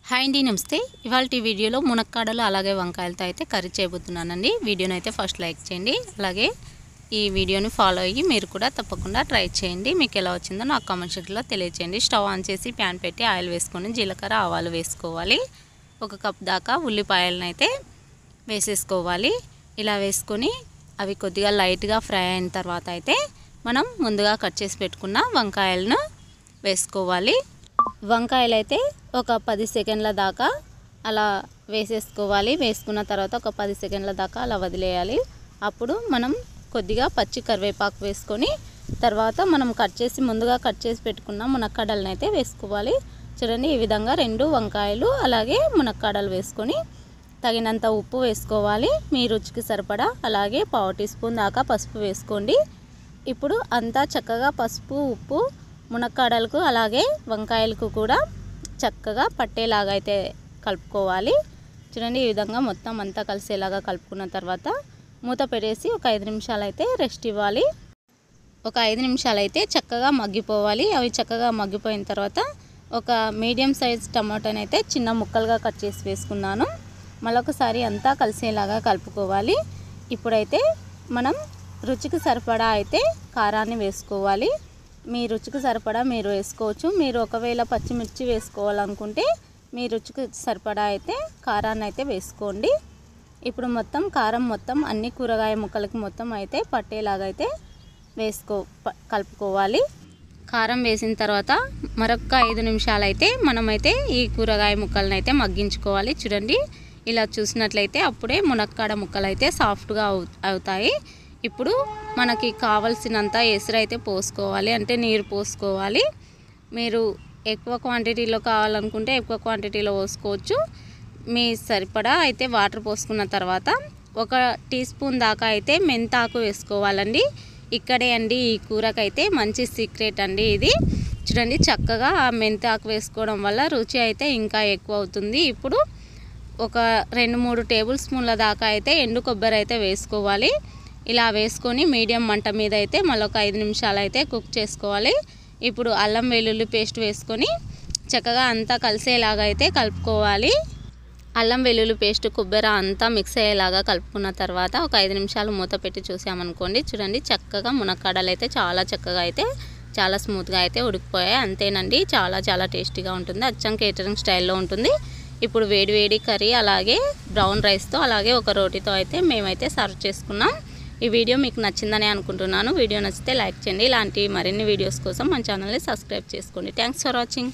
Hi అండి, నమస్తే. ఇవాల్టి వీడియోలో మునక్కాడలు అలాగే వంకాయలతో అయితే కర్రీ చేయబోతున్నానండి. వీడియోని అయితే ఫస్ట్ లైక్ చేయండి, అలాగే ఈ వీడియోని ఫాలో అయ్యి మీరు కూడా తప్పకుండా ట్రై చేయండి. మీకు ఎలా వచ్చిందో నాకు కామెంట్ సెక్షన్లో తెలియచేయండి. స్టవ్ ఆన్ చేసి ప్యాన్ పెట్టి ఆయిల్ వేసుకొని జీలకర్ర ఆవాలు వేసుకోవాలి. 1 కప్ దాకా ఉల్లిపాయలను అయితే వేసేసుకోవాలి. ఇలా వేసుకొని అవి కొద్దిగా లైట్గా ఫ్రై అయిన తర్వాత అయితే మనం ముందుగా కట్ చేసి పెట్టుకున్న వంకాయలను వేసుకోవాలి. వంకాయలు అయితే ఒక 10 సెకండ్ల దాకా అలా వేసేసుకోవాలి. వేసుకున్న తర్వాత ఒక 10 సెకండ్ల దాకా అలా వదిలేయాలి. అప్పుడు మనం కొద్దిగా పచ్చి కరివేపాకు వేసుకొని తర్వాత మనం ముందుగా కట్ చేసి పెట్టుకున్న మునక్కాడలను అయితే వేసుకోవాలి. చూడండి, ఈ విధంగా 2 వంకాయలు అలాగే మునక్కాడలు వేసుకొని తగినంత ఉప్పు వేసుకోవాలి. మీ రుచికి సరిపడా, అలాగే 1/2 టీ స్పూన్ దాకా పసుపు వేసుకోండి. ఇప్పుడు అంతా చక్కగా పసుపు ఉప్పు మునక్కాడలకు అలాగే వంకాయలకు కూడా చక్కగా పట్టేలాగా అయితే కలుపుకోవాలి. చూడండి, ఈ విధంగా మొత్తం అంతా కలిసేలాగా కలుపుకున్న తర్వాత మూత పెట్టేసి ఒక 5 నిమిషాలు అయితే రెస్ట్ ఇవ్వాలి. ఒక 5 నిమిషాలు అయితే చక్కగా మగ్గిపోవాలి. అవి చక్కగా మగ్గిపోయిన తర్వాత ఒక మీడియం సైజ్ టమాటాని అయితే చిన్న ముక్కలుగా కట్ చేసి వేసుకున్నాను. మరొకసారి అంతా కలిసేలాగా కలుపుకోవాలి. ఇప్పుడైతే మనం రుచికి సరిపడా అయితే కారాన్ని వేసుకోవాలి. మీ రుచికి సరిపడా మీరు వేసుకోవచ్చు. మీరు ఒకవేళ పచ్చిమిర్చి వేసుకోవాలనుకుంటే మీ రుచికి సరిపడా అయితే కారాన్ని అయితే వేసుకోండి. ఇప్పుడు మొత్తం కారం మొత్తం అన్ని కూరగాయ ముక్కలకి మొత్తం అయితే పట్టేలాగా అయితే కలుపుకోవాలి. కారం వేసిన తర్వాత మరొక 5 నిమిషాలు అయితే మనమైతే ఈ కూరగాయ ముక్కలను అయితే మగ్గించుకోవాలి. చూడండి, ఇలా చూసినట్లయితే అప్పుడే మునక్కాడ ముక్కలు అయితే సాఫ్ట్గా అవుతాయి. ఇప్పుడు మనకి కావలసినంత ఎసురు అయితే పోసుకోవాలి, అంటే నీరు పోసుకోవాలి. మీరు ఎక్కువ క్వాంటిటీలో కావాలనుకుంటే ఎక్కువ క్వాంటిటీలో పోసుకోవచ్చు. మీ సరిపడా అయితే వాటర్ పోసుకున్న తర్వాత 1 టీ స్పూన్ దాకా అయితే మెంతాకు వేసుకోవాలండి. ఇక్కడే అండి ఈ కూరకైతే మంచి సీక్రెట్ అండి ఇది. చూడండి, చక్కగా ఆ మెంతాకు వేసుకోవడం వల్ల రుచి అయితే ఇంకా ఎక్కువ అవుతుంది. ఇప్పుడు ఒక 2-3 టేబుల్ స్పూన్ల దాకా అయితే ఎండు కొబ్బరి అయితే వేసుకోవాలి. ఇలా వేసుకొని మీడియం మంట మీద అయితే మళ్ళీ 5 నిమిషాలు అయితే కుక్ చేసుకోవాలి. ఇప్పుడు అల్లం వెల్లుల్లి పేస్ట్ వేసుకొని చక్కగా అంతా కలిసేలాగా అయితే కలుపుకోవాలి. అల్లం వెల్లుల్లి పేస్ట్ కొబ్బరి అంతా మిక్స్ అయ్యేలాగా కలుపుకున్న తర్వాత ఒక 5 నిమిషాలు మూత పెట్టి చూసామనుకోండి. చూడండి, చక్కగా మునక్కాడలు అయితే చాలా చక్కగా అయితే చాలా స్మూత్గా అయితే ఉడికిపోయాయి. అంతేనండి, చాలా టేస్టీగా ఉంటుంది. అచ్చం కేటరింగ్ స్టైల్లో ఉంటుంది. ఇప్పుడు వేడి కర్రీ అలాగే బ్రౌన్ రైస్తో అలాగే ఒక రోటీతో అయితే మేమైతే సర్వ్ చేసుకున్నాం. ఈ వీడియో మీకు నచ్చిందని అనుకుంటున్నాను. వీడియో నచ్చితే లైక్ చేయండి. ఇలాంటి మరిన్ని వీడియోస్ కోసం మన ఛానల్ని సబ్స్క్రైబ్ చేసుకోండి. Thanks for watching.